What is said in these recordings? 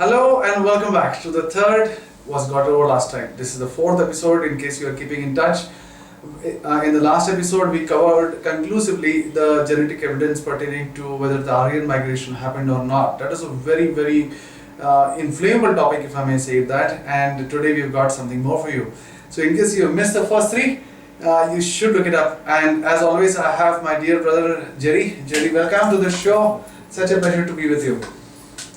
Hello and welcome back to the third was got over last time. This is the fourth episode in case you are keeping in touch. In the last episode we covered conclusively the genetic evidence pertaining to whether the Aryan migration happened or not. That is a very inflammable topic, if I may say that, and today we've got something more for you. So in case you missed the first three, you should look it up. And as always, I have my dear brother Jerry. Jerry, welcome to the show. Such a pleasure to be with you.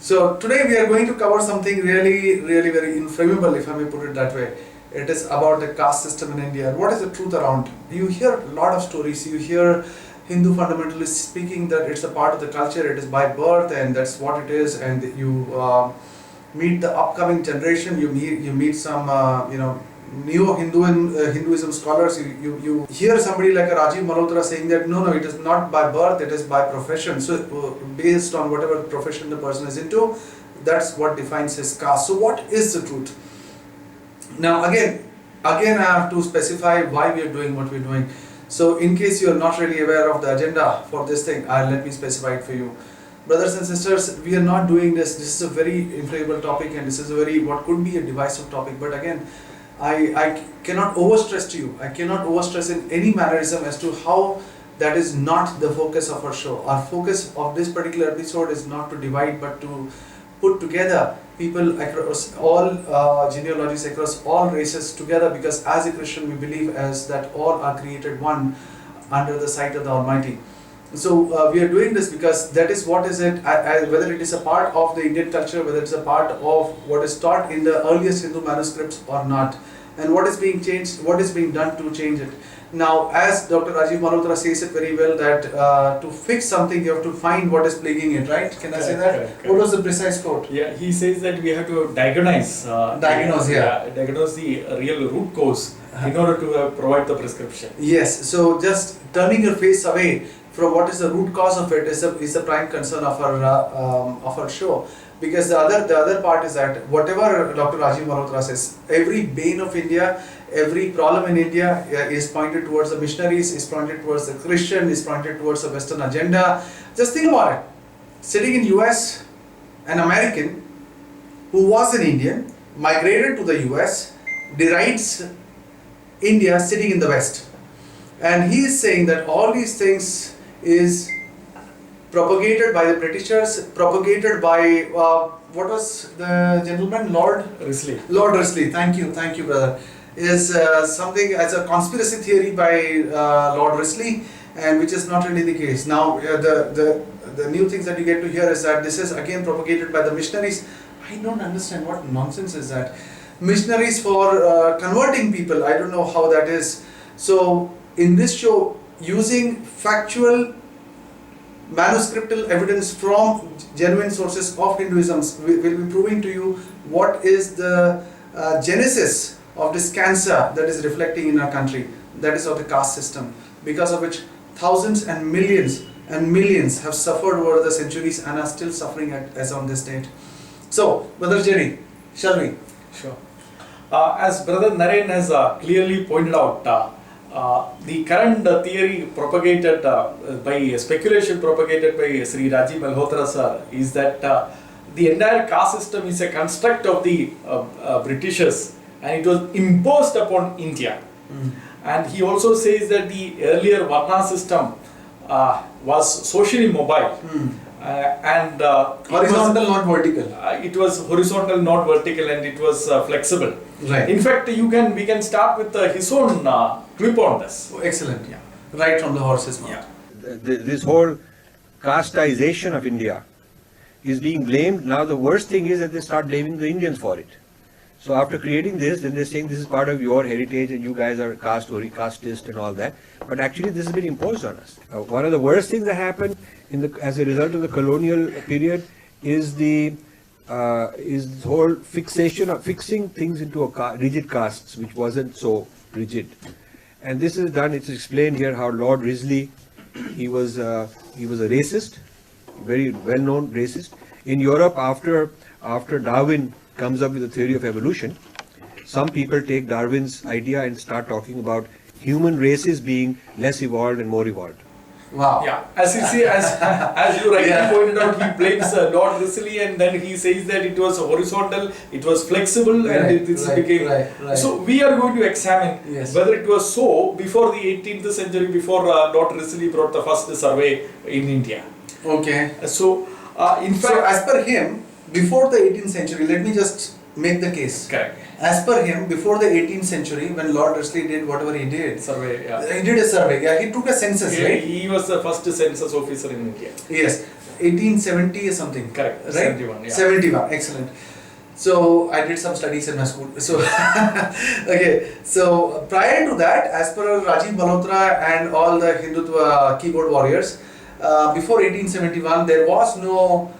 So today we are going to cover something really very inflammable, if I may put it that way. It is about the caste system in India and what is the truth around. You hear a lot of stories. You hear Hindu fundamentalists speaking that it's a part of the culture, it is by birth and that's what it is, and you meet the upcoming generation, you meet some Hinduism scholars, you hear somebody like a Rajiv Malhotra saying that no, it is not by birth, it is by profession. So based on whatever profession the person is into, that's what defines his caste. So what is the truth? Now again I have to specify why we are doing what we are doing. So in case you are not really aware of the agenda for this thing, let me specify it for you. Brothers and sisters, we are not doing this. This is a very inflammable topic and this is a very, what could be a divisive topic. But again, I cannot overstress to you. I cannot overstress in any mannerism as to how that is not the focus of our show. Our focus of this particular episode is not to divide but to put together people across all genealogies, across all races together, because as a Christian we believe as that all are created one under the sight of the Almighty. So we are doing this because that is what is it, whether it is a part of the Indian culture, whether it's a part of what is taught in the earliest Hindu manuscripts or not, and what is being changed, what is being done to change it. Now, as Dr. Rajiv Malhotra says it very well, that to fix something you have to find what is plaguing it, right? Can I say that? Correct. What was the precise quote? Yeah, he says that we have to diagnose the real root cause in order to provide the prescription. Yes, so just turning your face away from what is the root cause of it is a prime concern of our show. Because the other part is that whatever Dr. Rajiv Malhotra says, every bane of India, every problem in India is pointed towards the missionaries, is pointed towards the Christian, is pointed towards the Western agenda. Just think about it. Sitting in US, an American who was an Indian, migrated to the US, derides India sitting in the West. And he is saying that all these things is propagated by the Britishers, propagated by, what was the gentleman? Lord Risley. Lord Risley, thank you brother. Is something as a conspiracy theory by Lord Risley, and which is not really the case. Now the new things that you get to hear is that this is again propagated by the missionaries. I don't understand, what nonsense is that? Missionaries for converting people, I don't know how that is. So in this show, using factual manuscriptal evidence from genuine sources of Hinduism, will be proving to you what is the genesis of this cancer that is reflecting in our country, that is of the caste system, because of which thousands and millions have suffered over the centuries and are still suffering as on this date. So, Brother Jerry, shall we? Sure. As Brother Naren has clearly pointed out, the current theory propagated by speculation propagated by Sri Rajiv Malhotra sir is that the entire caste system is a construct of the Britishers, and it was imposed upon India. And he also says that the earlier varna system was socially mobile and horizontal, not vertical. It was horizontal, not vertical, and it was flexible. Right. In fact, we can start with his own clip on this. Oh, excellent. Yeah. Right from the horse's mouth. Yeah. This whole casteization of India is being blamed. Now the worst thing is that they start blaming the Indians for it. So after creating this, then they're saying this is part of your heritage and you guys are caste or casteist and all that. But actually this has been imposed on us. One of the worst things that happened as a result of the colonial period is the whole fixation of fixing things into a rigid castes, which wasn't so rigid. And this is done, it's explained here how Lord Risley, he was a racist, very well-known racist. In Europe, after Darwin comes up with the theory of evolution, some people take Darwin's idea and start talking about human races being less evolved and more evolved. Wow. Yeah, as you see, as you rightly Yeah. pointed out, he blames Lord Risley, and then he says that it was horizontal, it was flexible, and Right, this right, became. right. So we are going to examine Yes. whether it was so before the 18th century, before Lord Risley brought the first survey in India. Okay. So, in fact, So as per him, before the 18th century, let me just make the case. correct. As per him, before the 18th century, when Lord Risley did whatever he did, Survey, yeah. he did a survey. Yeah, he took a census, He, right? he was the first census officer in India. Yes, 1870 or something. Correct. Right? 71, yeah. 71. Excellent. So I did some studies in my school. So okay. So prior to that, as per Rajiv Malhotra and all the Hindutva keyboard warriors, before 1871, there was no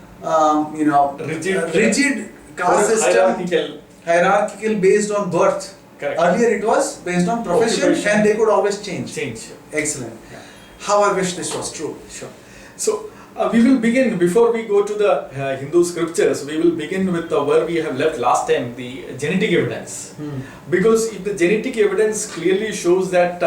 rigid caste system. Hierarchical based on birth. Correct. Earlier it was based on profession, Occupation. and they could always change. Change. Excellent. Yeah. How I wish this was true. Sure. So we will begin, before we go to the Hindu scriptures, we will begin with where we have left last time, the genetic evidence. Because if the genetic evidence clearly shows that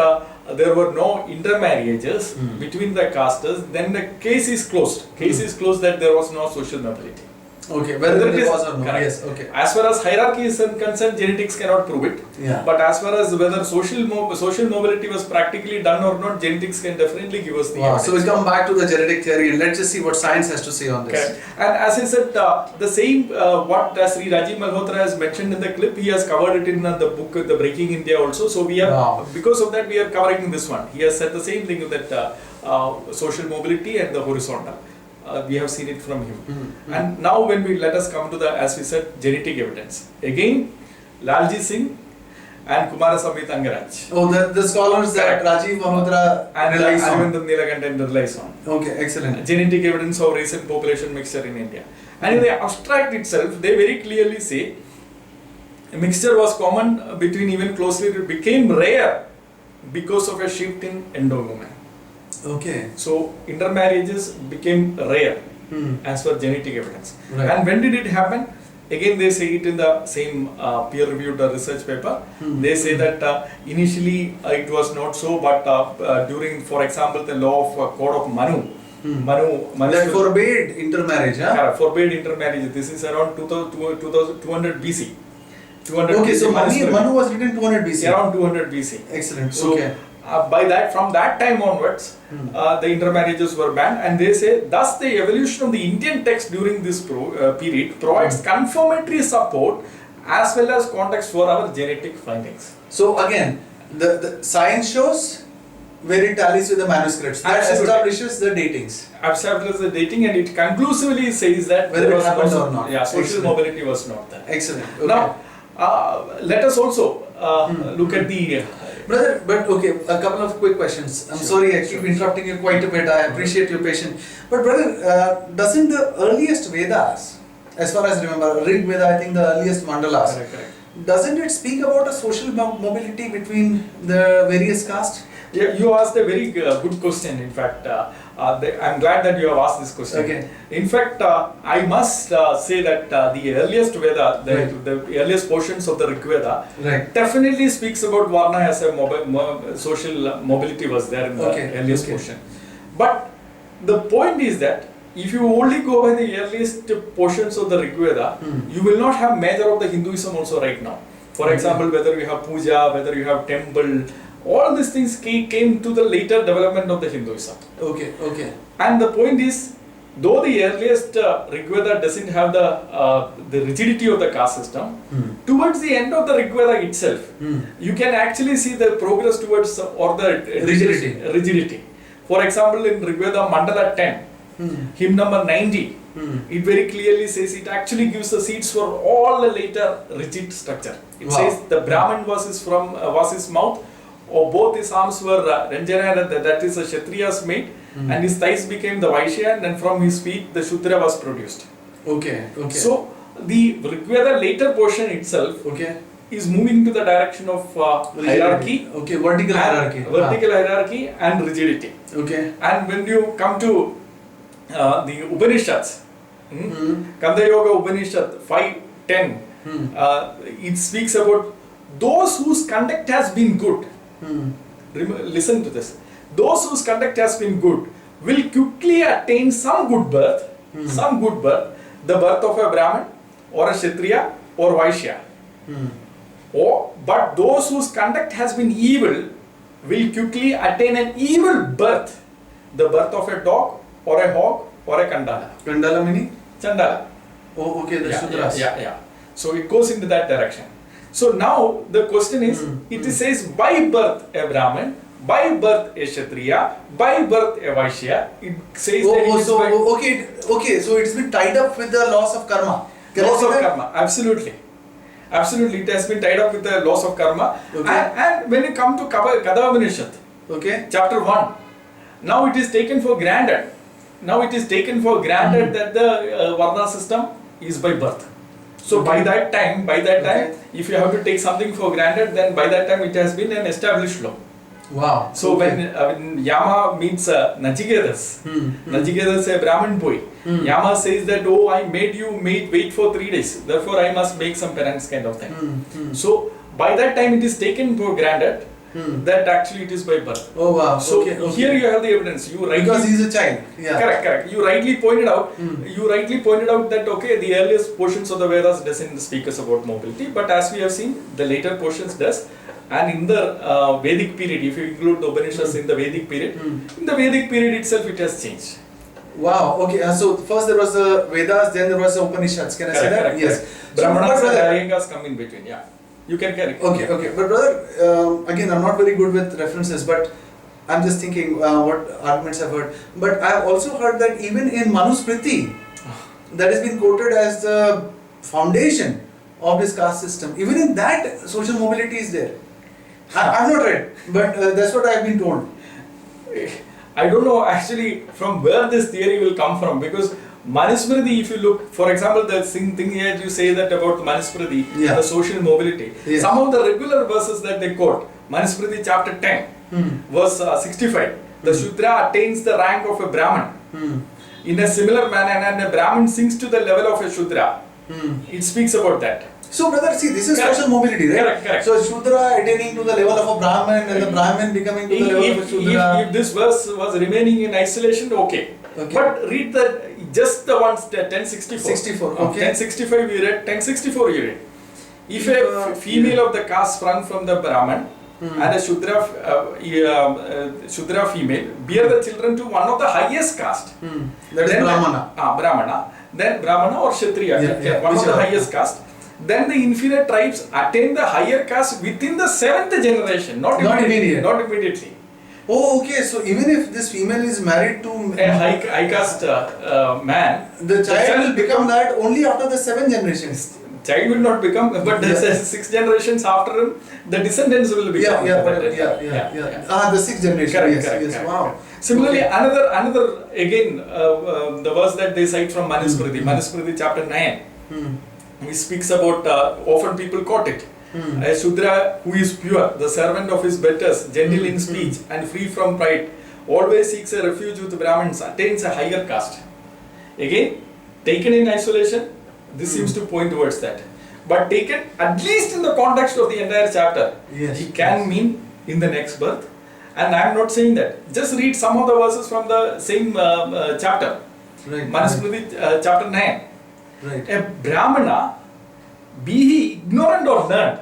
there were no intermarriages between the castes, then the case is closed. Case is closed that there was no social mobility. Okay, whether it it is was or not. correct. Yes, okay. As far as hierarchy is concerned, genetics cannot prove it. Yeah. But as far as whether social mobility was practically done or not, genetics can definitely give us the Wow. evidence. So we come back to the genetic theory and let's just see what science has to say on this. Correct. And as I said, the same what Sri Rajiv Malhotra has mentioned in the clip, he has covered it in the book, The Breaking India also. So we are, because of that, we are covering this one. He has said the same thing, that social mobility and the horizontal. We have seen it from him. And now when let us come to the, as we said, genetic evidence. Again, Lalji Singh and Kumarasamy Tangaraj. Oh, the scholars that Rajiv Malhotra And relies on. Arvind Neelakantan relies on. Okay, excellent. Genetic evidence of recent population mixture in India. And in the abstract itself, they very clearly say a mixture was common between even closely, it became rare because of a shift in endowment. Okay. So intermarriages became rare as per genetic evidence. Right. And when did it happen? Again, they say it in the same peer-reviewed research paper. They say that initially it was not so, but during, for example, the law of Code of Manu, That forbade intermarriage, huh? Forbade intermarriage. This is around 2200 BC. 200 Okay, BC so Manusmriti. Manu was written 200 BC. Around 200 BC. Excellent. So, okay. from that time onwards, the intermarriages were banned, and they say thus the evolution of the Indian text during this period provides confirmatory support as well as context for our genetic findings. So again, the science shows where it tallies with the manuscripts. That Absolutely. establishes the datings. Establishes the dating, and it conclusively says that Whether there it was happened no, or not. Yeah, social Excellent. mobility was not there. Excellent. Okay. Now, let us also look at the Brother, but okay, a couple of quick questions. I'm sorry, I keep interrupting you quite a bit. I appreciate your patience. But brother, doesn't the earliest Vedas, as far as I remember, Rig Veda, I think the earliest mandalas, correct. doesn't it speak about a social mobility between the various castes? Yeah, you asked a very good question. In fact, I'm glad that you have asked this question. Okay. In fact, I must say that the earliest Veda, the earliest portions of the Rig Veda, Right. definitely speaks about Varna as a social mobility was there in the earliest portion. But the point is that if you only go by the earliest portions of the Rig Veda, you will not have major of the Hinduism also right now. For example, whether you have puja, whether you have temple, all these things came to the later development of the Hinduism. Okay, okay. And the point is, though the earliest Rig Veda doesn't have the rigidity of the caste system, towards the end of the Rig Veda itself, you can actually see the progress towards the rigidity. For example, in Rig Veda Mandala 10, hymn number 90, it very clearly says it actually gives the seeds for all the later rigid structure. It says the Brahman was his mouth, or both his arms were Ranjana, that is a Kshatriya's mate, and his thighs became the Vaishya, and from his feet the Shudra was produced. Okay, okay. So the Rig Veda later portion itself is moving to the direction of hierarchy. Okay, vertical hierarchy. Vertical hierarchy and rigidity. Okay. And when you come to the Upanishads, Kanda Yoga Upanishad 5:10, it speaks about those whose conduct has been good. Listen to this. Those whose conduct has been good will quickly attain some good birth, the birth of a Brahmin or a Kshatriya or Vaishya. But those whose conduct has been evil will quickly attain an evil birth, the birth of a dog or a hog or a Kandala. Kandala meaning? Chandala. Oh, okay, the Shudras. Yeah. So it goes into that direction. So now the question is, it says by birth a Brahmin, by birth a Kshatriya, by birth a Vaishya. It says okay, so it's been tied up with the laws of karma. Laws of karma, absolutely. Absolutely, it has been tied up with the laws of karma. Okay. And when you come to Kadavanishat, Okay. chapter 1, now it is taken for granted. That the varna system is by birth. So by that time, if you have to take something for granted, then by that time it has been an established law. Wow. So when Yama meets Nachiketas, Nachiketas is a Brahmin boy. Yama says that, oh, I made you wait for 3 days, therefore I must make some penance kind of thing. So by that time it is taken for granted that actually it is by birth. Oh wow. So Okay. here you have the evidence. Because he is a child. Yeah. Correct. You rightly pointed out. That okay, the earliest portions of the Vedas doesn't speak us about mobility, but as we have seen, the later portions does. And in the Vedic period, if you include the Upanishads in the Vedic period, in the Vedic period itself it has changed. Wow. Okay. So first there was the Vedas, then there was the Upanishads. Can I say that? Correct. Yes. Brahmanas and Aryangas come in between. Yeah. You can carry. Okay. But brother, again, I'm not very good with references, but I'm just thinking what arguments I've heard. But I've also heard that even in Manusmriti, that has been quoted as the foundation of this caste system. Even in that, social mobility is there. I've not read, but that's what I've been told. I don't know actually from where this theory will come from, because Manusmriti, if you look, for example, the thing here you say that about Manusmriti, the social mobility. Yes. Some of the regular verses that they quote, Manusmriti chapter 10, verse 65, the Shudra attains the rank of a Brahman in a similar manner, and a Brahmin sinks to the level of a Shudra. It speaks about that. So brother, see, this is social mobility, right? Correct. So Shudra attaining to the level of a Brahmin and the Brahmin becoming to the level of a Shudra. If this verse was remaining in isolation, okay. But read just the ones 1064. 64, okay. 1065 you read, 1064 you read. If a female of the caste sprung from the Brahman and a Shudra female bear the children to one of the highest caste, that is Brahmana. Then Brahmana or Kshatriya, one of the highest caste. Then the inferior tribes attain the higher caste within the 7th generation, not immediately. Oh, okay. So even if this female is married to a high caste man, the child will become that only after the 7th generation. Child will not become, but the 6 generations after him, the descendants will become. The 6th generation. Correct. Wow. Similarly, another again, the verse that they cite from Manusmriti, Manusmriti chapter 9, he speaks about, often people quote it, a Shudra who is pure, the servant of his betters, gentle in speech and free from pride, always seeks a refuge with Brahmins, attains a higher caste. Again, taken in isolation, this seems to point towards that. But taken at least in the context of the entire chapter, it can mean in the next birth. And I am not saying that. Just read some of the verses from the same chapter, Manusmriti chapter 9. Right. A Brahmana, be he ignorant or learned,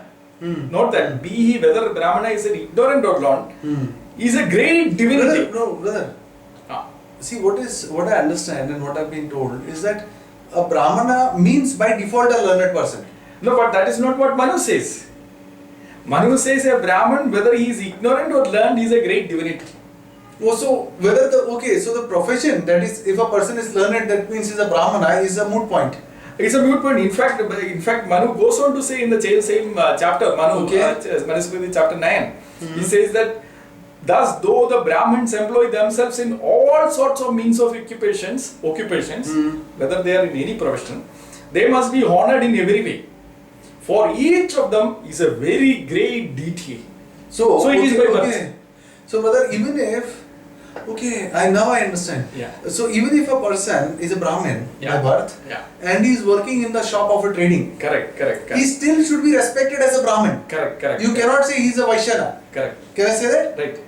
not that, be he whether Brahmana is an ignorant or learned, is a great divinity. Brother. See, what I understand and what I've been told is that a Brahmana means by default a learned person. No, but that is not what Manu says. Manu says a Brahman, whether he is ignorant or learned, is a great divinity. Oh, so whether so the profession, that is, if a person is learned, that means he's a Brahmana, is a moot point. It's a moot point. In fact, Manu goes on to say in the same chapter, Manusmriti chapter 9, he says that, thus, though the Brahmins employ themselves in all sorts of means of occupations, whether they are in any profession, they must be honored in every way. For each of them is a very great deity. So it is by birth. So brother, even if, now I understand. So even if a person is a Brahmin by birth and he is working in the shop of a trading, correct. he still should be respected as a Brahmin. Correct. You cannot say he is a Vaishya. Correct. Can I say that? Right.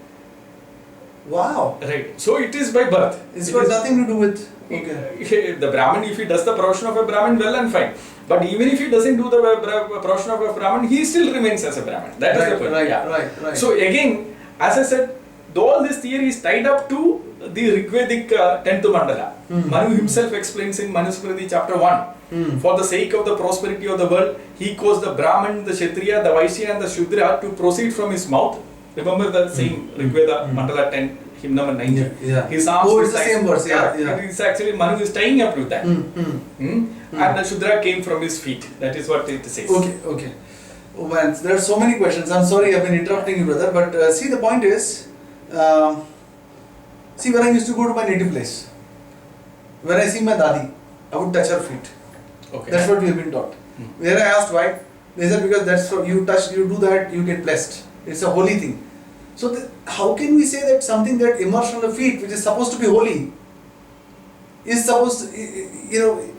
Wow. Right. So it is by birth. It's It got is- nothing to do with. Okay. The Brahmin, if he does the profession of a Brahmin, well and fine. But even if he doesn't do the profession of a Brahmin, he still remains as a Brahmin. That is the point. Right. So again, as I said, all this theory is tied up to the Rigvedic 10th mandala. Manu himself explains in Manusmriti chapter 1, for the sake of the prosperity of the world, he caused the Brahmin, the Kshatriya, the Vaishya and the Shudra to proceed from his mouth. Remember the same Rigveda mandala 10, hymn number 90. Yeah. His arms Oh, is it's the tied- same verse. Yeah. It's actually Manu is tying up with that. And the Shudra came from his feet. That is what it says. Okay. Oh man, there are so many questions. I'm sorry I've been interrupting you, brother. But see, the point is, see, when I used to go to my native place, when I see my dadi, I would touch her feet. Okay. That's what we have been taught. Where I asked why, they said because that's what you touch, you do that, you get blessed. It's a holy thing. So how can we say that something that immersed on the feet, which is supposed to be holy, is supposed to,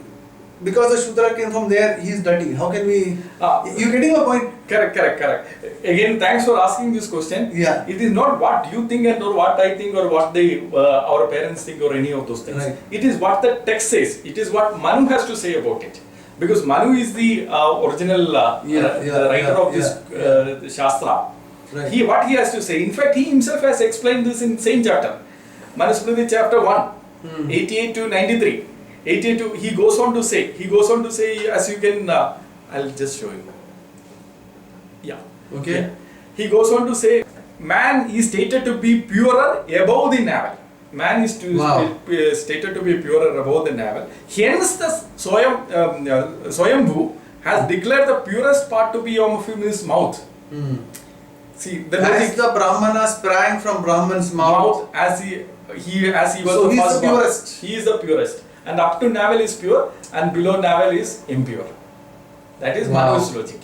because the Shudra came from there, he is dirty. How can we? You getting my point? Correct. Again, thanks for asking this question. Yeah. It is not what you think and or what I think or what our parents think or any of those things. Right. It is what the text says. It is what Manu has to say about it. Because Manu is the original writer of this Shastra. Right. What he has to say. In fact, he himself has explained this in same chapter. Manusmriti chapter 1, 88 to 93. 82, he goes on to say, as you can, I'll just show you. Yeah. Okay. Yeah. He goes on to say, man is stated to be purer above the navel. Man is stated to be purer above the navel. Hence, the Swayambhu has declared the purest part to be of his mouth. See, As the Brahmana sprang from Brahman's mouth, as he was so the he is first the born. purest. He is the purest. And up to navel is pure and below navel is impure. That is Manu's logic.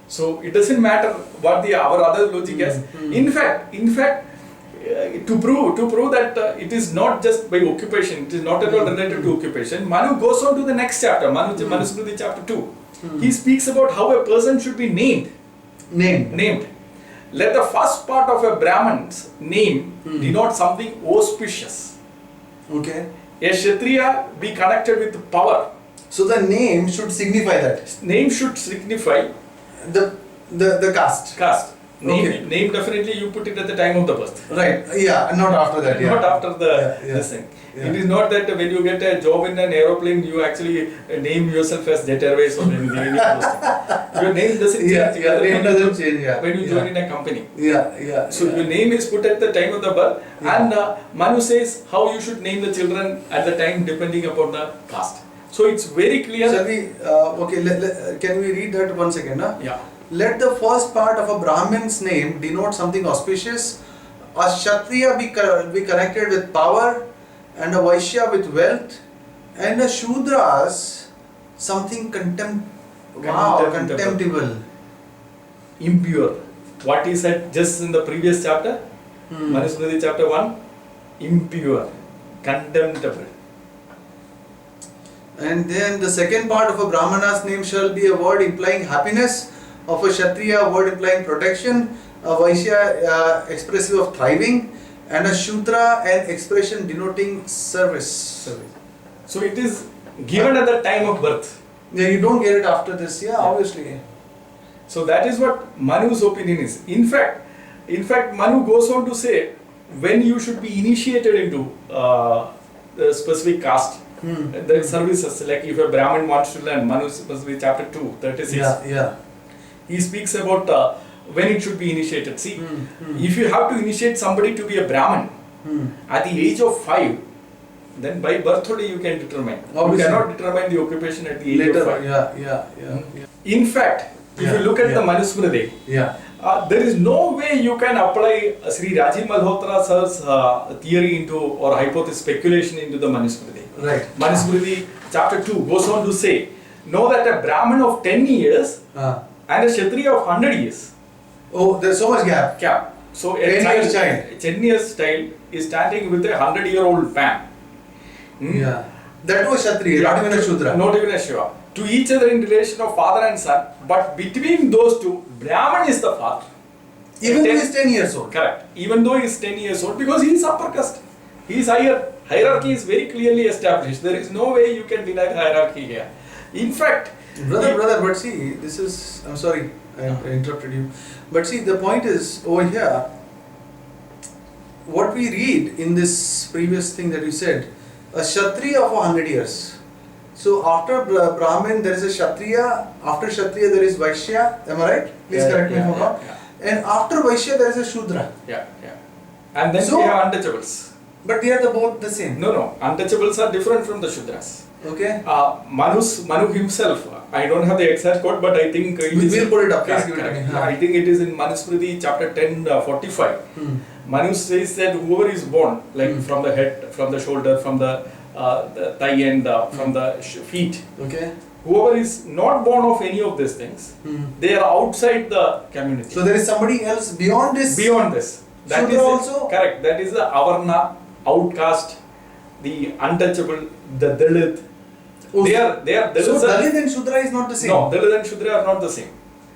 So it doesn't matter what our other logic is. In fact, to prove that it is not just by occupation, it is not at all related to occupation. Manu goes on to the next chapter, Manusmriti chapter 2. He speaks about how a person should be named. Let the first part of a Brahman's name denote something auspicious. Okay. A Kshatriya be connected with power. So the name should signify that. Name should signify the caste. Caste. Okay. Name definitely you put it at the time of the birth. Right. Yeah. Not after that. Yeah. Not after this thing. Yeah. It is not that when you get a job in an aeroplane, you actually name yourself as Jet Airways or anything. Any of those things. Your name doesn't change. Name doesn't change. Yeah. When you join in a company. Yeah. So your name is put at the time of the birth, and Manu says how you should name the children at the time depending upon the caste. So it's very clear. Shall we? Can we read that once again? Yeah. Let the first part of a Brahmin's name denote something auspicious. A Kshatriya be connected with power, and a Vaishya with wealth, and a Shudras something contemptible. Impure. What he said just in the previous chapter, Manusmriti chapter 1, impure, contemptible. And then the second part of a Brahmana's name shall be a word implying happiness, of a Kshatriya a word implying protection, a Vaishya expressive of thriving, and a Shudra an expression denoting service. So it is given at the time of birth. Yeah, you don't get it after this. Yeah, obviously. So that is what Manu's opinion is. In fact, Manu goes on to say when you should be initiated into the specific caste. The services, like if a Brahmin wants to learn, Manu specific chapter 2, 36. Yeah. He speaks about when it should be initiated. See, if you have to initiate somebody to be a Brahmin at the age of 5, then by birth only you can determine. Obviously. You cannot determine the occupation at the age of 5. Yeah. In fact, if you look at the Manusmriti, there is no way you can apply Sri Rajiv Malhotra sir's theory into or hypothesis speculation into the Manusmriti. Right. Manusmriti chapter 2 goes on to say, know that a Brahmin of 10 years and a Kshatriya of 100 years. Oh, there's so much gap. So 10 years child is standing with a 100-year-old man. Yeah. That was Kshatriya, not even a Shudra. Not even a Shudra. To each other in relation of father and son, but between those two, Brahman is the father. Even though he is 10 years old. Correct. Even though he is 10 years old, because he is upper caste. He is higher. Hierarchy is very clearly established. There is no way you can deny hierarchy here. In fact, Brother, but see, this is, I'm sorry, I interrupted you. But see, the point is, over here, what we read in this previous thing that you said, a Kshatriya of 100 years. So after Brahmin, there is a Kshatriya, after Kshatriya there is Vaishya, am I right? Please correct me if I'm wrong. And after Vaishya there is a Shudra. Yeah. And then we have untouchables. But they are both the same. No. Untouchables are different from the Shudras. Okay. Manu himself, I don't have the exact quote, but I think we'll put it up. Please give it to me. I think it is in Manusmriti chapter 10, 45. Manu says that whoever is born, like from the head, from the shoulder, from the thigh and from the feet, okay, whoever is not born of any of these things, they are outside the community. So there is somebody else beyond this? Beyond this. That Shudra is also? Correct. That is the varna, outcast, the untouchable, the Dalit. Oh, they are Dalits. So Dalit and Shudra is not the same? No, Dalit and Shudra are not the same.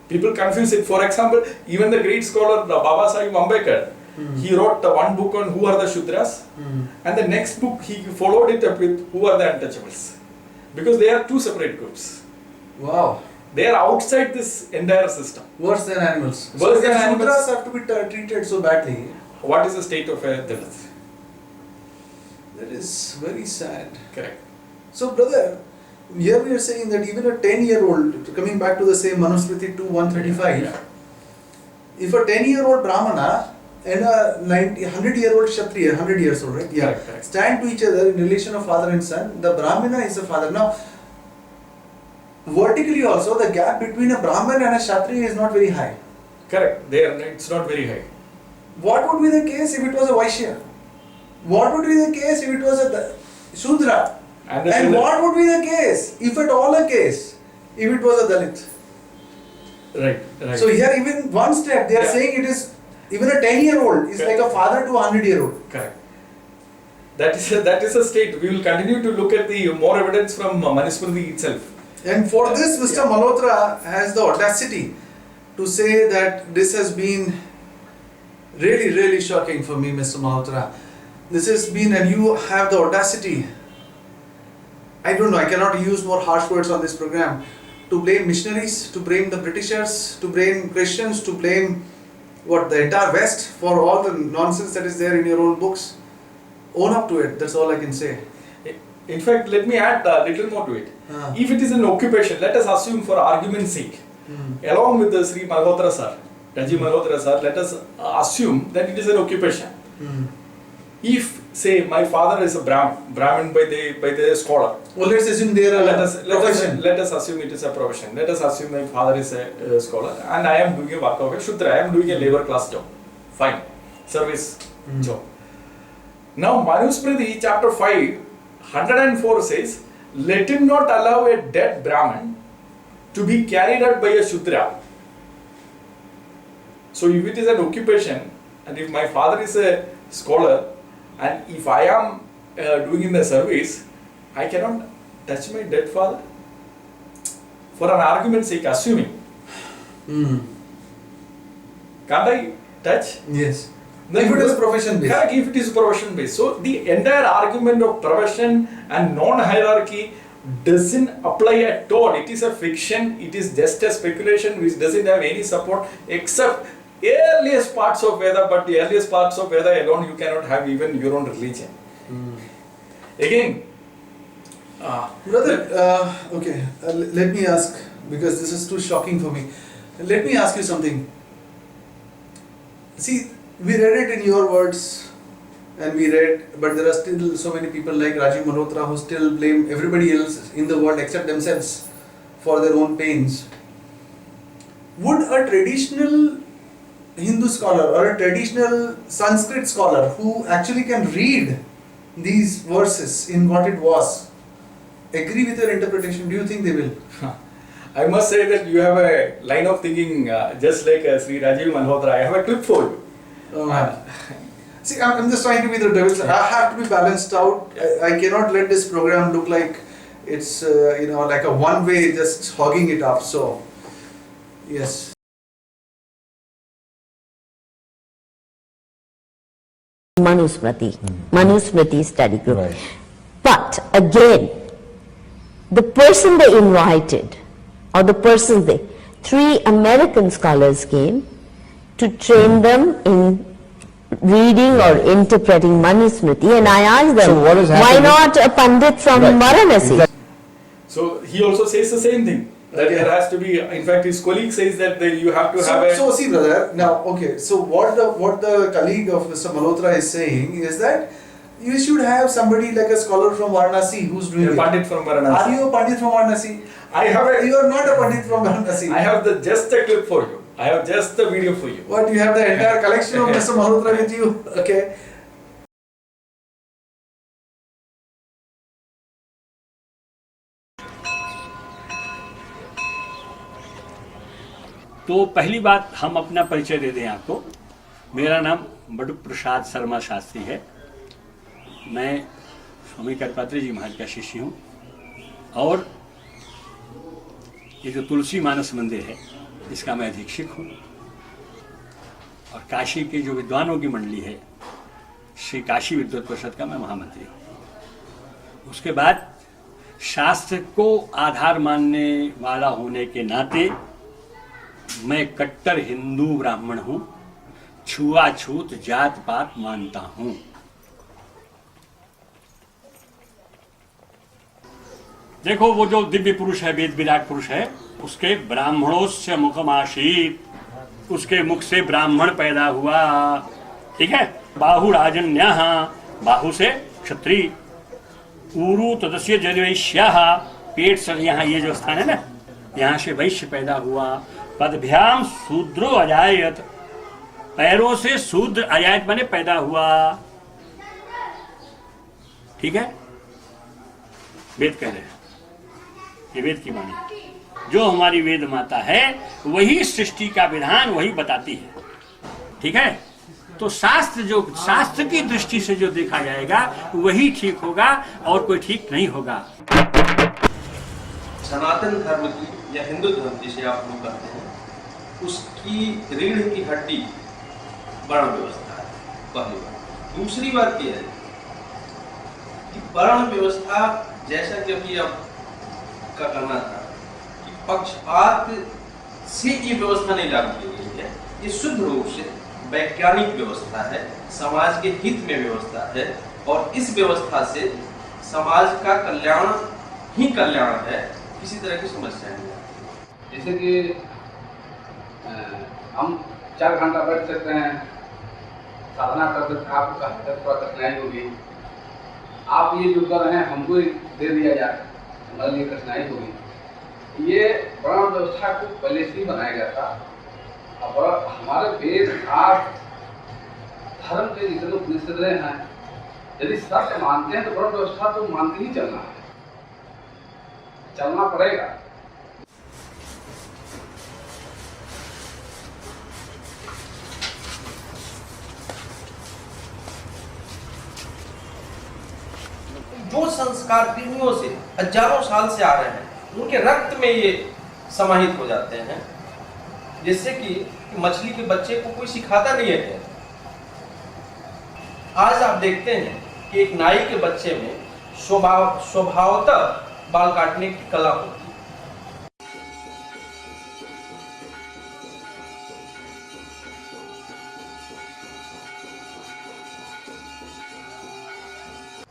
People confuse it. For example, even the great scholar Baba Sahib Ambedkar, he wrote one book on who are the Shudras, and the next book he followed it up with who are the untouchables. Because they are two separate groups. Wow. They are outside this entire system. Worse than animals. Worse than animals. animals. Shudras have to be treated so badly. What is the state of a Dalit? That is very sad. Correct. So brother, here we are saying that even a 10-year-old, coming back to the same Manusmriti 2:135, if a 10-year-old Brahmana and a 100-year-old Kshatriya, 100 years old, right? Yeah. Correct. Stand to each other in relation of father and son, the Brahmana is the father. Now, vertically also, the gap between a Brahman and a Kshatriya is not very high. Correct. It's not very high. What would be the case if it was a Vaishya? What would be the case if it was a Shudra? And what would be the case, if at all a case, if it was a Dalit? Right. So here even one step, they are saying it is, even a 10-year-old is like a father to a 100-year-old. Correct. That is a state. We will continue to look at the more evidence from Manusmriti itself. And for this, Mr. Malhotra has the audacity to say that this has been really, really shocking for me, Mr. Malhotra. This has been, and you have the audacity, I don't know, I cannot use more harsh words on this program, to blame missionaries, to blame the Britishers, to blame Christians, to blame the entire West for all the nonsense that is there in your own books. Own up to it, that's all I can say. In fact, let me add a little more to it. If it is an occupation, let us assume for argument's sake, along with the Sri Malhotra sir, Rajiv Malhotra sir, let us assume that it is an occupation. If, say, my father is a Brahmin by the scholar. Well, let's assume they are profession. Let us assume it is a profession. Let us assume my father is a scholar and I am doing a work of a Shudra. I am doing a labor class job. Fine. Service job. Now, Manusmriti chapter 5, 104 says, let him not allow a dead Brahmin to be carried out by a Shudra. So, if it is an occupation and if my father is a scholar, and if I am doing in the service, I cannot touch my dead father. For an argument's sake, assuming. Can't I touch? Yes. If it is profession based. Correct, if it is profession based. So the entire argument of profession and non-hierarchy doesn't apply at all. It is a fiction, it is just a speculation which doesn't have any support except earliest parts of Veda, but the earliest parts of Veda alone you cannot have even your own religion. Again, brother, okay, let me ask, because this is too shocking for me. Let me ask you something. See, we read it in your words, and we read, but there are still so many people like Rajiv Malhotra who still blame everybody else in the world except themselves for their own pains. Would a traditional Hindu scholar or a traditional Sanskrit scholar who actually can read these verses in what it was agree with your interpretation? Do you think they will? I must say that you have a line of thinking just like Sri Rajiv Malhotra. I have a clip for you. See, I'm just trying to be the devil's. I have to be balanced out. I cannot let this program look like it's like a one way just hogging it up. So yes. Manusmriti, Manusmriti study group. Right. But again, the person they invited, or the persons they, 3 American scholars came to train them in reading or interpreting Manusmriti, and I asked them, So what is why happening- not a Pandit from Right. Varanasi? So he also says the same thing, that there has to be, in fact his colleague says that you have to have a... So see, brother, now, okay, so what the colleague of Mr. Malhotra is saying is that you should have somebody like a scholar from Varanasi who's doing a it. Pandit from Varanasi. Are you a Pandit from Varanasi? You are not a Pandit from Varanasi. I have just a clip for you. I have just the video for you. What, you have the entire collection of Mr. Malhotra with you? Okay. तो पहली बात हम अपना परिचय दे दें आपको। मेरा नाम बड़ू प्रसाद शर्मा शास्त्री है। मैं स्वामी कर्पात्री जी महाराज का शिष्य हूँ और ये जो तुलसी मानस मंदिर है इसका मैं अधीक्षक हूँ और काशी के जो विद्वानों की मंडली है श्री काशी विद्वत परिषद का मैं महामंत्री हूँ। उसके बाद शास्त्र को आधार मानने वाला होने के नाते मैं कट्टर हिंदू ब्राह्मण हूँ, छुआछूत जात पात मानता हूँ। देखो वो जो दिव्य पुरुष है, वेद विराट पुरुष है, उसके ब्राह्मणोस्य मुखमासीत, उसके मुख से ब्राह्मण पैदा हुआ, ठीक है। बाहु राजन्यः, बाहु से क्षत्रिय, ऊरु तदस्य जनवैश्यः, पेट से यहाँ ये जो स्थान है ना, यहाँ से वैश्य पैदा हुआ। पदभ्याम शूद्रो अजायत, पैरों से शूद्र अजायत माने पैदा हुआ, ठीक है। वेद कह रहे हैं, ये वेद की वाणी, जो हमारी वेद माता है वही सृष्टि का विधान वही बताती है, ठीक है। तो शास्त्र जो शास्त्र की दृष्टि से जो देखा जाएगा वही ठीक होगा और कोई ठीक नहीं होगा। सनातन धर्म की या हिंदू धर्म जिसे आप लोग कहते हैं, उसकी रीढ़ की हड्डी वर्ण व्यवस्था है, पहली बात। दूसरी बात यह है कि वर्ण व्यवस्था, जैसा कि अभी आपका कहना था कि पक्षपात से ये व्यवस्था नहीं लागू की गई है, ये शुद्ध रूप से वैज्ञानिक व्यवस्था है, समाज के हित में व्यवस्था है और इस व्यवस्था से समाज का कल्याण ही कल्याण है, किसी तरह की समस्या नहीं है। जैसे कि हम 4 घंटा बैठ सकते हैं, साधना कर सकते हैं, आपको कहते थोड़ा कठिनाई होगी, आप ये जो कर रहे हैं हमको दे दिया जाए, हमारे लिए कठिनाई होगी। ये वर्ण व्यवस्था को पहले से ही बनाया गया था। अब हमारे वेद आप धर्म के जितने उपनिषद हैं, यदि सत्य मानते हैं तो वर्ण व्यवस्था तो मान के ही चलना है, चलना पड़ेगा। जो संस्कार पीढ़ियों से हजारों साल से आ रहे हैं उनके रक्त में ये समाहित हो जाते हैं, जिससे कि मछली के बच्चे को कोई सिखाता नहीं है। आज आप देखते हैं कि एक नाई के बच्चे में स्वभावतः बाल काटने की कला होती है।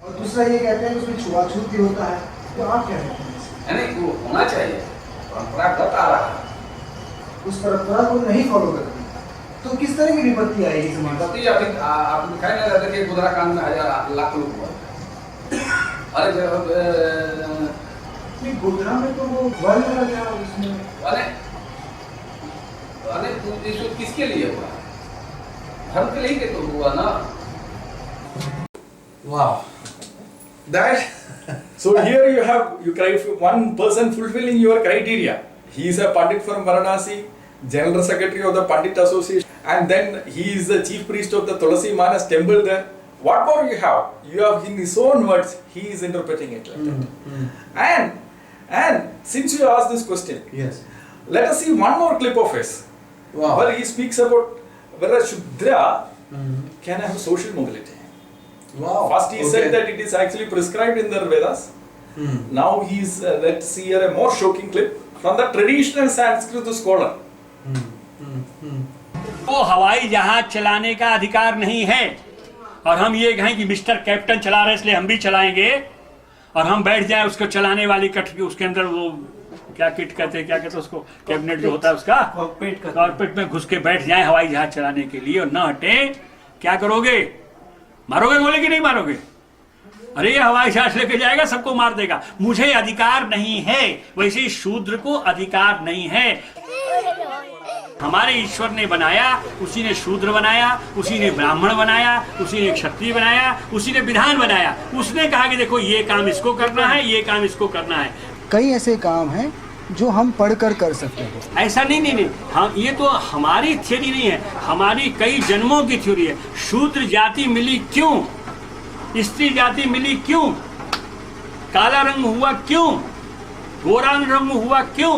और दूसरा ये कहते हैं कि उसमें छुआछूत भी होता है, तो आप क्या कहते हैं? नहीं, वो होना चाहिए, परंपरागत आ रहा है, उस परंपरा को नहीं फॉलो करते तो किस तरह की विपत्ति आएगी समाज? विपत्ति अभी आप दिखाई नहीं रहते कि गुजरा कांड में 1000 लाख लोग हुआ। अरे गोधरा में तो वो वर्ण लगा गया उसमें। अरे इसको किसके लिए हुआ? धर्म के लिए तो हुआ ना। Wow. That. So here you cry for one person fulfilling your criteria. He is a Pandit from Varanasi, General Secretary of the Pandit Association, and then he is the Chief Priest of the Tulasi Manas temple there. What more you have? You have in his own words, he is interpreting it like that. And since you asked this question, Yes. let us see one more clip of his. Wow. Where he speaks about whether Shudra can have social mobility. Wow. First he Okay. said that it is actually prescribed in the Vedas. Now he is, let's see here a more shocking clip from the traditional Sanskrit scholar. वो हवाई जहाज चलाने का अधिकार नहीं है और हम ये कहें कि मिस्टर कैप्टन चला रहे इसलिए हम भी चलाएंगे और हम बैठ जाए उसको चलाने वाली कट उसके अंदर वो क्या किट कहते हैं क्या कहते हैं उसको कैबिनेट जो होता है उसका कॉकपिट में घुस के बैठ जाए हवाई जहाज चलाने के लिए और न हटे क्या करोगे मारोगे गोली कि नहीं मारोगे अरे ये हवाई जहाज लेके जाएगा सबको मार देगा मुझे अधिकार नहीं है वैसे ही शूद्र को अधिकार नहीं है हमारे ईश्वर ने बनाया उसी ने शूद्र बनाया उसी ने ब्राह्मण बनाया उसी ने क्षत्रिय बनाया उसी ने विधान बनाया उसने कहा कि देखो ये काम इसको करना है ये काम इसको करना है कई ऐसे काम हैं जो हम पढ़कर कर सकते हैं। ऐसा नहीं हम ये तो हमारी थ्योरी नहीं है हमारी कई जन्मों की थ्योरी है शूद्र जाति मिली क्यों स्त्री जाति मिली क्यों काला रंग हुआ क्यों गोरा रंग हुआ क्यों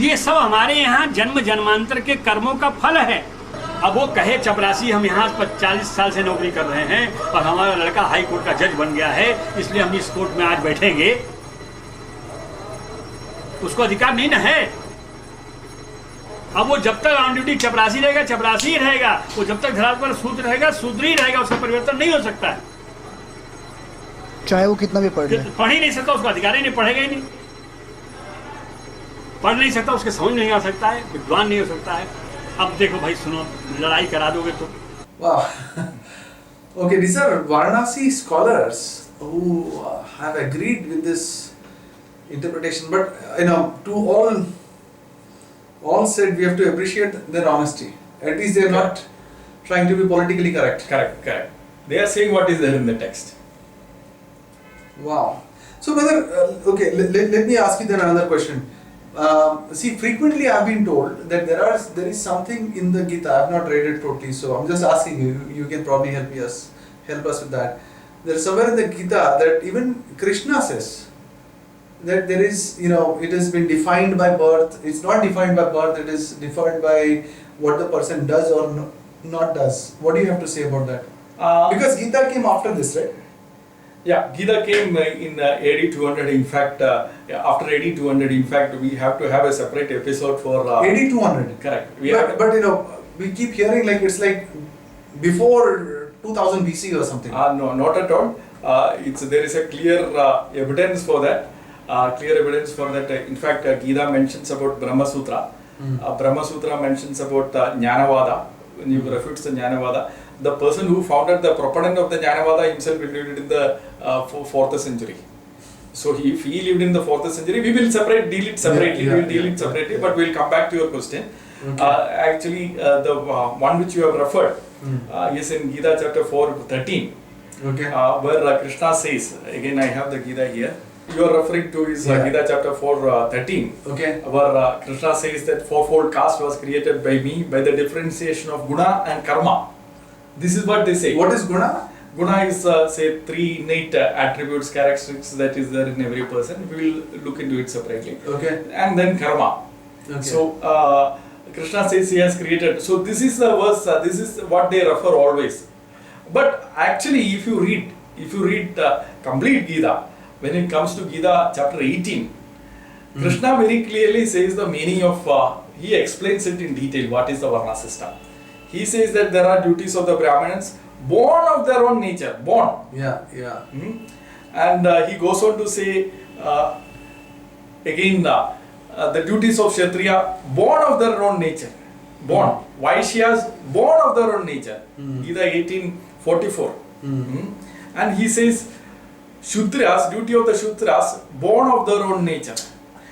ये सब हमारे यहाँ जन्म जन्मांतर के कर्मों का फल है अब वो कहे चपरासी हम यहाँ 40 साल से नौकरी कर रहे हैं और हमारा लड़का हाई कोर्ट का जज बन गया है इसलिए हम इस कोर्ट में आज बैठेंगे उसको अधिकार नहीं ना है अब वो जब तक ऑन ड्यूटी चपरासी रहेगा चपरासी ही रहेगा वो जब तक धरातल पर शूद्र रहेगा शूद्र ही रहेगा उसका परिवर्तन नहीं हो सकता है चाहे वो कितना भी पढ़ ले। पढ़ ही नहीं सकता उसको अधिकार ही नहीं पढ़ेगा ही नहीं पढ़ नहीं सकता उसके समझ नहीं आ सकता है विद्वान नहीं हो सकता है अब देखो भाई सुनो लड़ाई करा दोगे तो Wow. Okay, these are Varanasi scholars who have agreed with this interpretation, but to all said, we have to appreciate their honesty. At least they are not trying to be politically correct. Correct. They are saying what is there in the text. Wow. So, brother, okay, let me ask you then another question. See, frequently I have been told that there is something in the Gita. I have not read it totally, so I'm just asking you. You can probably help us with that. There is somewhere in the Gita that even Krishna says that there is, it has been defined by birth. It's not defined by birth. It is defined by what the person does or not does. What do you have to say about that? Because Gita came after this, right? Yeah, Gita came in AD 200. In fact, after AD 200, in fact, we have to have a separate episode for AD 200. Correct. But we keep hearing like it's like before 2000 BC or something. No, not at all. There is a clear evidence for that. In fact, Gita mentions about Brahma Sutra. Brahma Sutra mentions about Jnanavada. When you refutes the Jnanavada, the person who founded the proponent of the Jnanavada himself lived in the 4th century. So if he lived in the 4th century, we will deal it separately, but we will come back to your question. Okay. Actually, the one which you have referred is in Gita chapter 4:13, Okay. where Krishna says, again I have the Gita here, you are referring to is Gita chapter 4:13, Okay. where Krishna says that fourfold caste was created by me by the differentiation of guna and karma. This is what they say. What is guna? Guna is say 3 innate attributes, characteristics that is there in every person. We will look into it separately. Okay. And then karma. Okay. So Krishna says he has created. So this is the verse. This is what they refer always. But actually, if you read complete Gita, when it comes to Gita chapter 18, Krishna very clearly says the meaning of. He explains it in detail. What is the varna system? He says that there are duties of the Brahmins born of their own nature, born. Yeah. And he goes on to say again the duties of Kshatriya born of their own nature, born. Vaishyas born of their own nature. Gita 18:44. And he says Shudras, duty of the Shudras born of their own nature.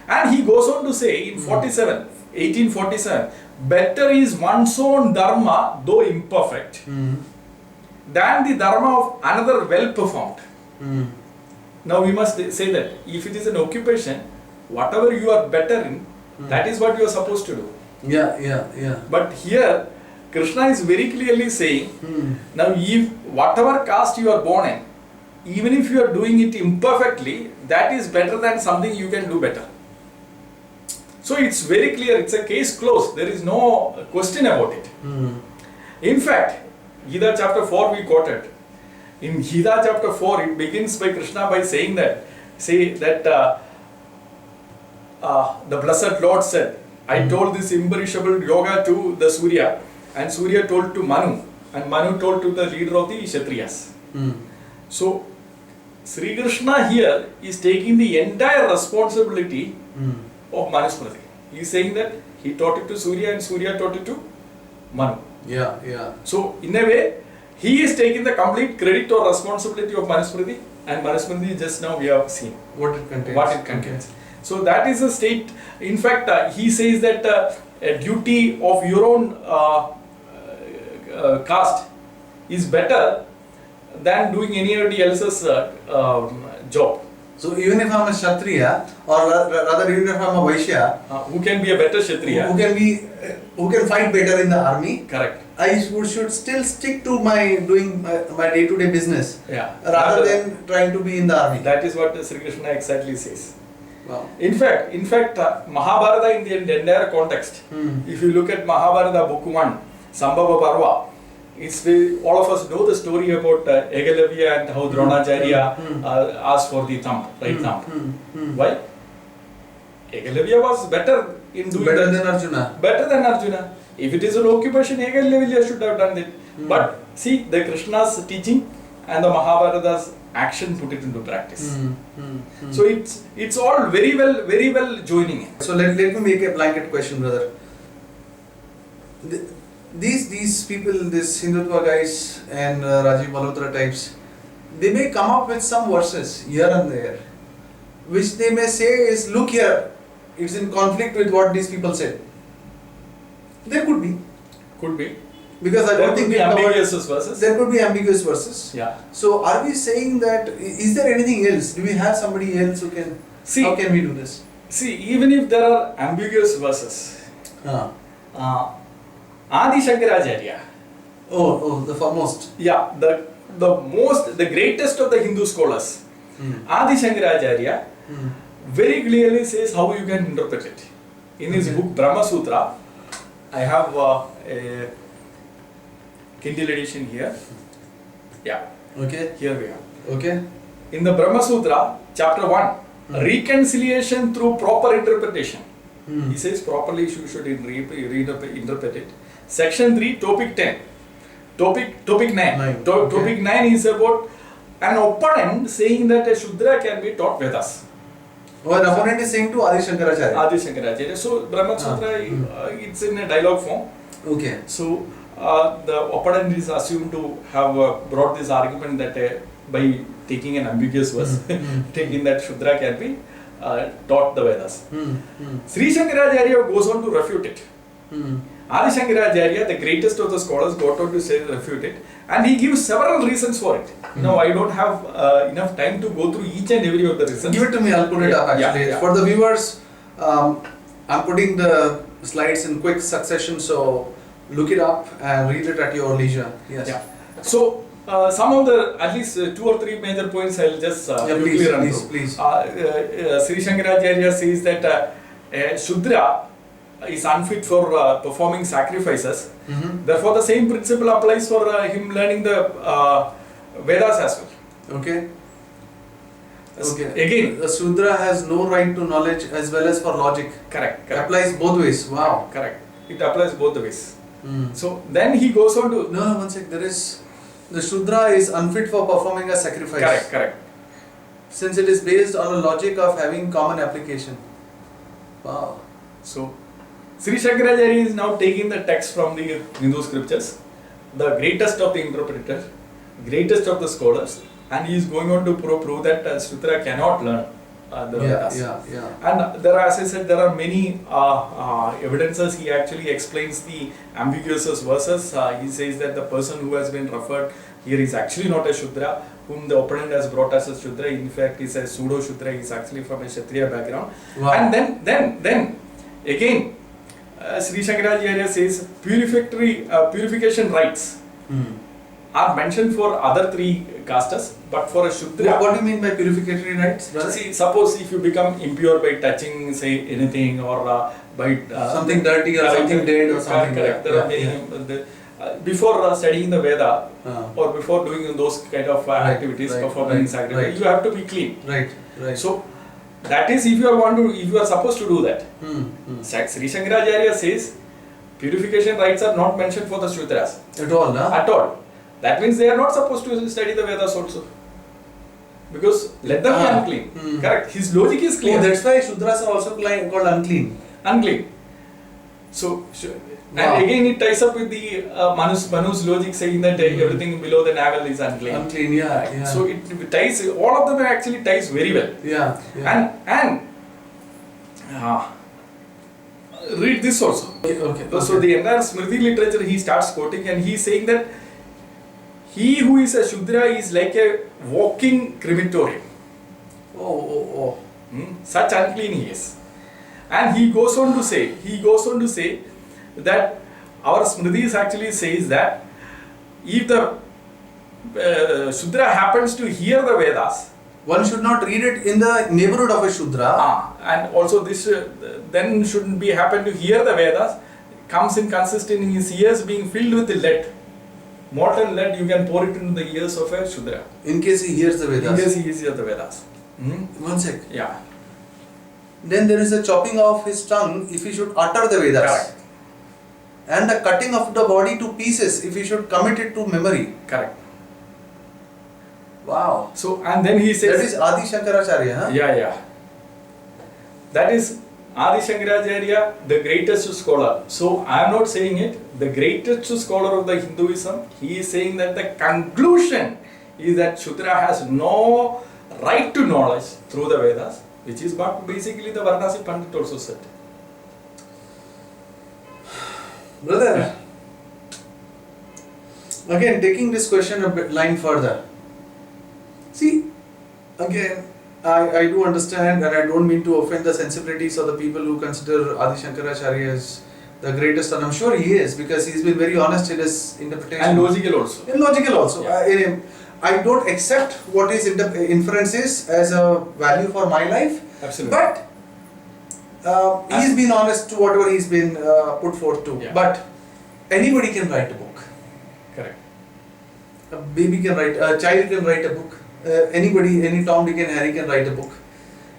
And he goes on to say in 1847, better is one's own dharma, though imperfect, than the dharma of another well performed. Now we must say that if it is an occupation, whatever you are better in, that is what you are supposed to do. Yeah. But here, Krishna is very clearly saying, now if whatever caste you are born in, even if you are doing it imperfectly, that is better than something you can do better. So it's very clear, it's a case closed, there is no question about it. In fact, Gita chapter 4 we quoted. In Gita chapter 4, it begins by Krishna by saying that, the blessed Lord said, I told this imperishable yoga to the Surya, and Surya told to Manu, and Manu told to the leader of the Kshatriyas. So, Sri Krishna here is taking the entire responsibility of Manusmriti. He is saying that he taught it to Surya and Surya taught it to Manu. Yeah, yeah. So, in a way, he is taking the complete credit or responsibility of Manusmriti, and Manusmriti just now we have seen What it contains. what it contains. So that is a state. In fact, he says that a duty of your own caste is better than doing anybody else's job. So even if I'm a Kshatriya, or rather even if I'm a Vaishya, Who can be a better Kshatriya? who can fight better in the army, Correct. I should still stick to my doing my day-to-day business, Yeah. rather than trying to be in the army. That is what Sri Krishna exactly says. Wow. In fact, Mahabharata in the entire context, if you look at Mahabharata book 1, Sambhava Parva, all of us know the story about Ekalavya and how Dronacharya asked for the thumb, right thumb. Why? Ekalavya was better in doing Better that. than Arjuna. Better than Arjuna. If it is an occupation, Ekalavya should have done it. But see, the Krishna's teaching and the Mahabharata's action put it into practice. So it's all very well joining in. So let me make a blanket question, brother. These people, these Hindutva guys and Rajiv Malhotra types, they may come up with some verses here and there, which they may say is, look here, it's in conflict with what these people said. There could be. Could be. Because I There don't could think be we covered- ambiguous verses. There could be ambiguous verses. Yeah. So are we saying that, is there anything else? Do we have somebody else who can, See- how can we do this? See, even if there are ambiguous verses, Adi Shankaracharya, the foremost. yeah, the greatest of the Hindu scholars, Adi Shankaracharya, very clearly says how you can interpret it. In his book Brahma Sutra, I have a Kindle edition here. Yeah, Okay. here we have. Okay. In the Brahma Sutra, chapter 1, reconciliation through proper interpretation. He says properly you should interpret it. Section 3, topic 10. Topic 9. Topic 9 is about an opponent saying that a Shudra can be taught Vedas. Oh, an opponent is saying to Adi Shankaracharya. Adi Shankaracharya. So, Brahma Sutra, it's in a dialogue form. Okay. So, the opponent is assumed to have brought this argument that by taking an ambiguous verse, taking that Shudra can be taught the Vedas. Sri Shankaracharya goes on to refute it. Adi Shankaracharya, the greatest of the scholars, got on to say refute it, and he gives several reasons for it. Now, I don't have enough time to go through each and every of the reasons. Give it to me, I'll put it up actually. Yeah. For the viewers, I'm putting the slides in quick succession, so look it up and read it at your leisure. Yes. Yeah. So, some of the, at least 2 or 3 major points I'll just quickly run through. Please. Sri Shankaracharya says that Shudra is unfit for performing sacrifices. Therefore, the same principle applies for him learning the Vedas as well. Okay. Okay. Again, the Shudra has no right to knowledge as well as for logic. correct. Applies both ways. Wow. Correct. It applies both the ways. So then he goes on to No, one sec. The Shudra is unfit for performing a sacrifice. correct. Since it is based on a logic of having common application. Wow. So Sri Shankaracharya is now taking the text from the Hindu scriptures, the greatest of the interpreters, greatest of the scholars, and he is going on to prove that Shudra cannot learn the Vedas. Yeah. And there are, as I said, there are many evidences. He actually explains the ambiguous verses. He says that the person who has been referred here is actually not a Shudra, whom the opponent has brought as a Shudra. In fact, he is a pseudo Shudra. He is actually from a Kshatriya background. Wow. And then again, Sri Shankaracharya says purification rites are mentioned for other 3 castes, but for a Shudra. What do you mean by purificatory rites, brother? See, suppose if you become impure by touching, say, anything, or by something dirty or something dead or something. Correct. There are many. before studying the Veda or before doing those kind of activities, performing sacrifice, you have to be clean. Right. So that is if you are supposed to do that. Sri Shankaracharya says purification rites are not mentioned for the Shudras At all, no? at all. That means they are not supposed to study the Vedas also. Because let them be unclean. Correct. His logic is clear. Oh, that's why Shudras are also called unclean. Unclean. So, and again it ties up with the Manu's logic saying that everything below the navel is unclean. Unclean, yeah. So it ties, all of them actually ties very well. Yeah. And read this also. Okay. So the entire Smriti literature he starts quoting, and he is saying that he who is a Shudra is like a walking crematorium. Oh. Such unclean he is. And he goes on to say that our Smritis actually says that if the Shudra happens to hear the Vedas, one should not read it in the neighborhood of a Shudra. and also this then shouldn't be happen to hear the Vedas, consists in his ears being filled with lead. Molten lead, you can pour it into the ears of a Shudra. In case he hears the Vedas. In case he hears the Vedas. One sec. Yeah. Then there is a chopping off his tongue if he should utter the Vedas. Correct. And the cutting of the body to pieces if he should commit it to memory. Correct. Wow. So, and then he says... That is Adi Shankaracharya, huh? Yeah. That is Adi Shankaracharya, the greatest scholar. So, I am not saying it, the greatest scholar of the Hinduism, he is saying that the conclusion is that Shudra has no right to knowledge through the Vedas, which is what basically the Varnasi Pandit also said. Brother, again taking this question a bit line further. See, again, I do understand, and I don't mean to offend the sensibilities of the people who consider Adi Shankaracharya as the greatest, and I'm sure he is, because he's been very honest in his interpretation. And logical also. And logical also. Yeah. I don't accept what his inference is as a value for my life. Absolutely. But he's been honest to whatever he's been put forth to. Yeah. But anybody can write a book. Correct. A baby can write, a child can write a book. Anybody, any Tom, Dick and Harry can write a book.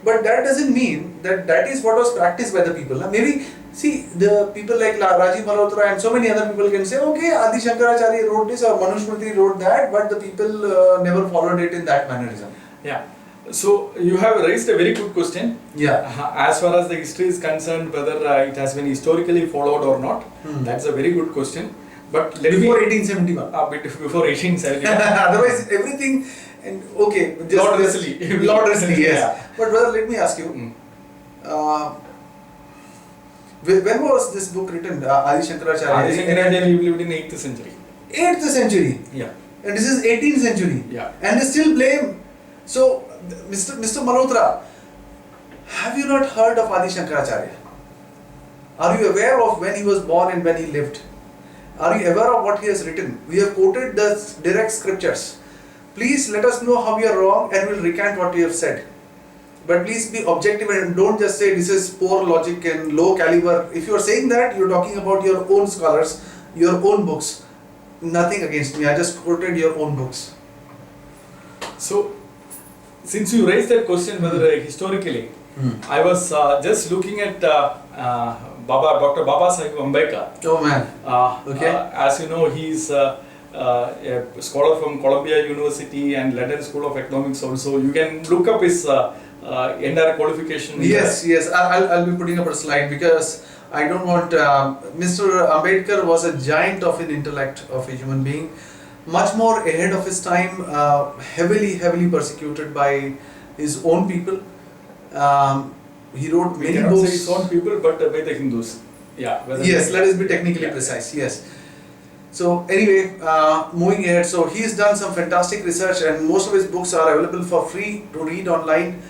But that doesn't mean that that is what was practiced by the people. Maybe, see, the people like Rajiv Malhotra and so many other people can say, okay, Adi Shankaracharya wrote this or Manusmriti wrote that, but the people never followed it in that mannerism. Yeah. So, you have raised a very good question. Yeah. As far as the history is concerned, whether it has been historically followed or not, that's a very good question. But before 1871. Before 1871. Otherwise, everything, and okay, just Lord yes. Yeah. But brother, let me ask you, when was this book written? Adi Shankaracharya. Adi Shankaracharya lived in 8th century. 8th century. Yeah. And this is 18th century. Yeah. And they still blame. So, Mr. Malhotra, have you not heard of Adi Shankaracharya? Are you aware of when he was born and when he lived? Are you aware of what he has written? We have quoted the direct scriptures. Please let us know how we are wrong and we'll recant what we have said. But please be objective and don't just say this is poor logic and low caliber. If you are saying that, you are talking about your own scholars, your own books. Nothing against me, I just quoted your own books. So, since you raised that question whether historically, I was just looking at Dr. Baba Sahib Ambedkar. Oh man. Okay. As you know, he is a scholar from Columbia University and London School of Economics also. You can look up his entire qualification. Yes. I'll be putting up a slide because I don't want... Mr. Ambedkar was a giant of an intellect of a human being. Much more ahead of his time, heavily persecuted by his own people. He wrote many books. Say his own people, but by the Hindus. Yeah. Yes, let us be technically precise. Yes. So anyway, moving ahead. So he has done some fantastic research, and most of his books are available for free to read online.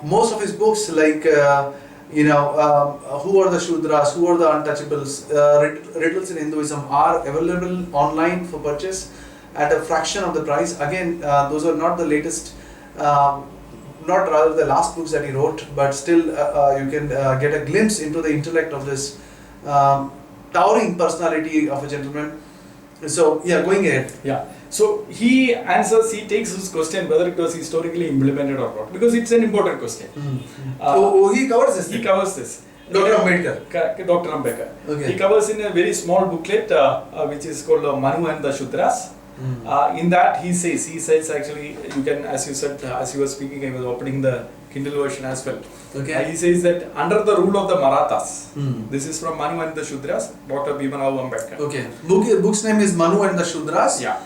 Most of his books, like who are the Shudras, who are the untouchables, riddles in Hinduism, are available online for purchase at a fraction of the price. Again, those are not the latest. Not rather the last books that he wrote, but still you can get a glimpse into the intellect of this towering personality of a gentleman. So yeah, going ahead. Yeah. So he answers, he takes his question whether it was historically implemented or not, because it's an important question. He covers this. He covers this. Dr. Ambedkar. Dr. Ambedkar. Okay. He covers in a very small booklet which is called Manu and the Shudras. In that he says actually, you can, as you said, as you were speaking, I was opening the Kindle version as well. Okay. He says that under the rule of the Marathas, this is from Manu and the Shudras, Dr. Bhimanrao Ambedkar. Okay. Book's name is Manu and the Shudras. Yeah.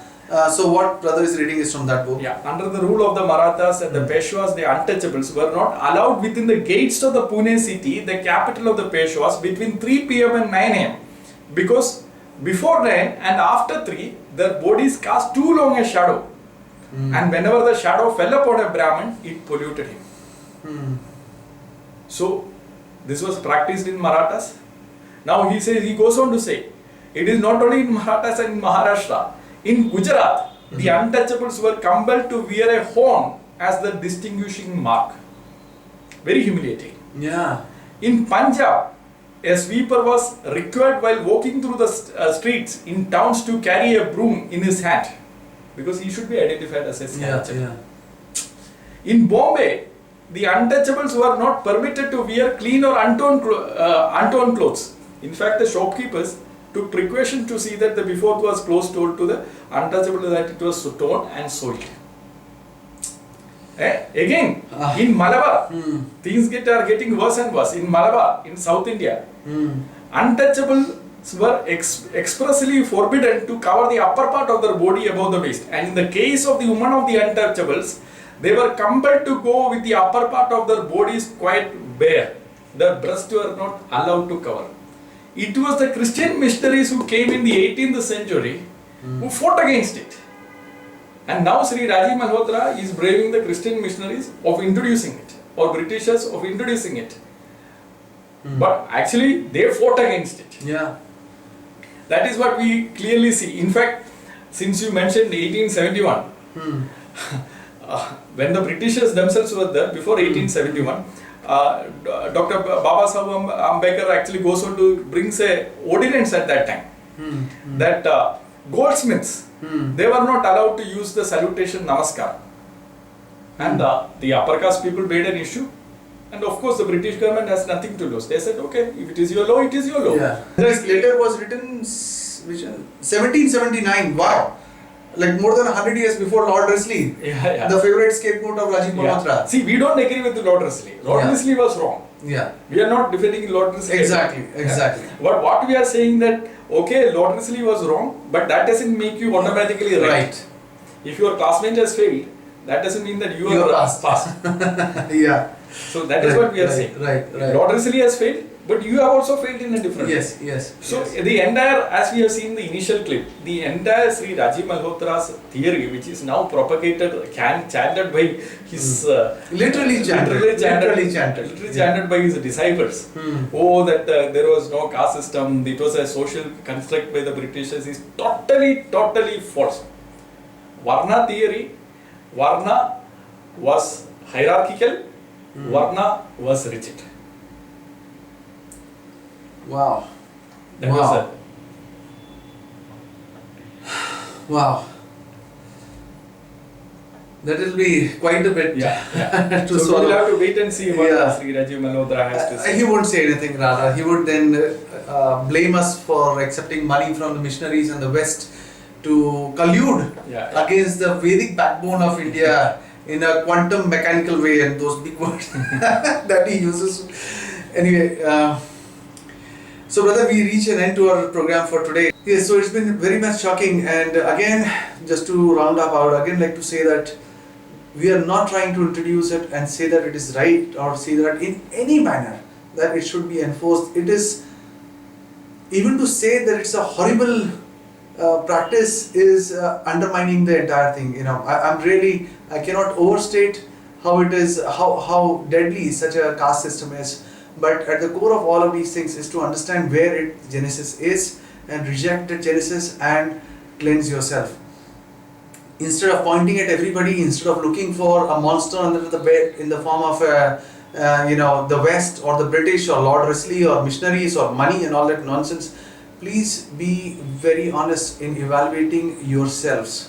So what brother is reading is from that book. Yeah. Under the rule of the Marathas and the Peshwas, the untouchables were not allowed within the gates of the Pune city, the capital of the Peshwas, between 3 p.m. and 9 a.m. because before 9 and after 3, their bodies cast too long a shadow. And whenever the shadow fell upon a Brahmin, it polluted him. So, this was practiced in Marathas. Now he goes on to say, it is not only in Marathas and in Maharashtra. In Gujarat, the untouchables were compelled to wear a horn as the distinguishing mark. Very humiliating. Yeah. In Punjab, a sweeper was required while walking through the streets in towns to carry a broom in his hand, because he should be identified as a scavenger. Yeah. In Bombay, the untouchables were not permitted to wear clean or untorn clothes. In fact, the shopkeepers took precaution to see that before it was closed, told to the untouchable that it was torn and soiled. Again, in Malabar, things are getting worse and worse. In Malabar, in South India, untouchables were expressly forbidden to cover the upper part of their body above the waist. And in the case of the women of the untouchables, they were compelled to go with the upper part of their bodies quite bare. Their breasts were not allowed to cover. It was the Christian missionaries who came in the 18th century who fought against it. And now Sri Rajiv Malhotra is braving the Christian missionaries of introducing it, or Britishers of introducing it. But actually they fought against it. Yeah. That is what we clearly see. In fact, since you mentioned 1871, when the Britishers themselves were there, before 1871, Dr. Baba Saheb Ambedkar actually goes on to brings a ordinance at that time that goldsmiths, they were not allowed to use the salutation namaskar, and the upper caste people made an issue, and of course the British government has nothing to lose. They said, okay, if it is your law, it is your law. Yeah. This letter was written 1779. Wow. Like more than 100 years before Lord Risley, the favorite scapegoat of Rajiv Malhotra. See, we don't agree with Lord Risley. Lord Risley was wrong. Yeah. We are not defending Lord Risley. Exactly. But what we are saying that, okay, Lord Risley was wrong, but that doesn't make you automatically right. If your classmate has failed, that doesn't mean that you are passed. Yeah. So that is what we are saying. Right. Lord Risley has failed, but you have also failed in a different way. Yes. So the entire, as we have seen the initial clip, the entire Sri Rajiv Malhotra's theory, which is now propagated, chanted by his literally chanted by his disciples. Oh, that there was no caste system, it was a social construct by the Britishers, is totally false. Varna theory, Varna was hierarchical, Varna was rigid. Wow. That was Wow. That will be quite a bit to so swallow. we'll have to wait and see what Sri Rajiv Malhotra has to say. He won't say anything rather. He would then blame us for accepting money from the missionaries in the West to collude against the Vedic backbone of India in a quantum mechanical way, and those big words that he uses. Anyway, so brother, we reach an end to our program for today. Yes, so it's been very much shocking, and again, just to round up, I would again like to say that we are not trying to introduce it and say that it is right or say that in any manner that it should be enforced. It is, even to say that it's a horrible practice is undermining the entire thing. You know, I cannot overstate how it is, how deadly such a caste system is. But at the core of all of these things is to understand where its genesis is and reject the genesis and cleanse yourself. Instead of pointing at everybody, instead of looking for a monster under the bed in the form of the West or the British or Lord Risley or missionaries or money and all that nonsense, please be very honest in evaluating yourselves.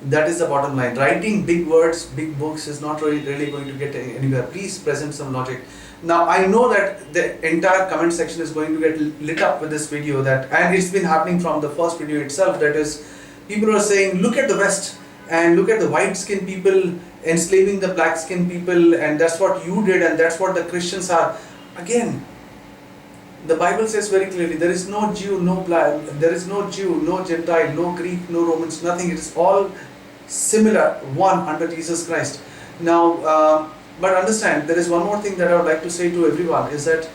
That is the bottom line. Writing big words, big books is not really going to get anywhere. Please present some logic. Now I know that the entire comment section is going to get lit up with this video, and it's been happening from the first video itself. That is, people are saying, look at the West and look at the white skinned people enslaving the black skinned people, and that's what you did, and that's what the Christians are. Again, the Bible says very clearly, there is no Jew, no black, there is no Jew, no Gentile, no Greek, no Romans, nothing. It is all similar, one under Jesus Christ. Now, but understand, there is one more thing that I would like to say to everyone, is that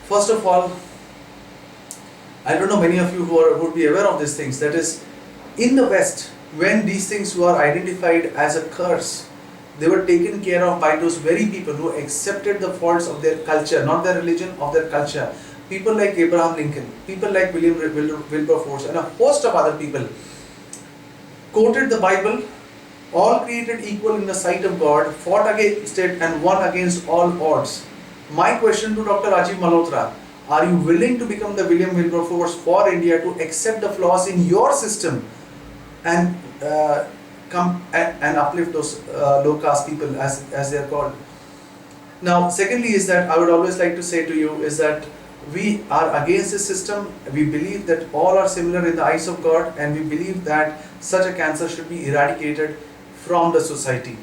first of all, I don't know many of you who would be aware of these things, that is, in the West, when these things were identified as a curse, they were taken care of by those very people who accepted the faults of their culture, not their religion, of their culture. People like Abraham Lincoln, people like William Wilberforce, and a host of other people quoted the Bible, all created equal in the sight of God, fought against it and won against all odds. My question to Dr. Rajiv Malhotra, are you willing to become the William Wilberforce for India, to accept the flaws in your system and come and uplift those low caste people as they are called? Now, secondly is that I would always like to say to you is that we are against this system. We believe that all are similar in the eyes of God, and we believe that such a cancer should be eradicated from the society.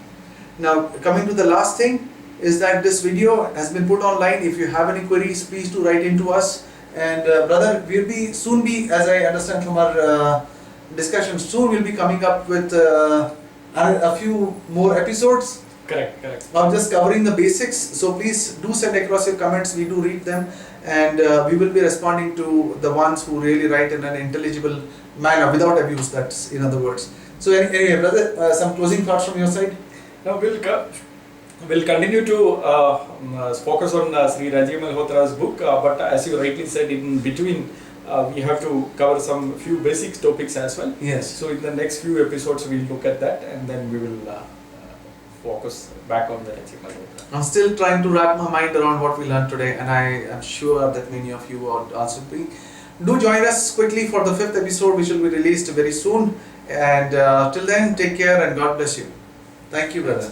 Now, coming to the last thing is that this video has been put online. If you have any queries, please do write into us. And brother, we'll soon be, as I understand from our discussion, soon we'll be coming up with a few more episodes. Correct. I'm just covering the basics, so please do send across your comments. We do read them, and we will be responding to the ones who really write in an intelligible manner without abuse. That's in other words. So anyway, brother, some closing thoughts from your side? Now we'll continue to focus on Sri Rajiv Malhotra's book, but as you rightly said, in between we have to cover some few basic topics as well. Yes. So in the next few episodes we'll look at that, and then we will focus back on the Rajiv Malhotra. I'm still trying to wrap my mind around what we learned today, and I am sure that many of you are also being. Do join us quickly for the 5th episode, which will be released very soon. And till then, take care and God bless you. Thank you, brother.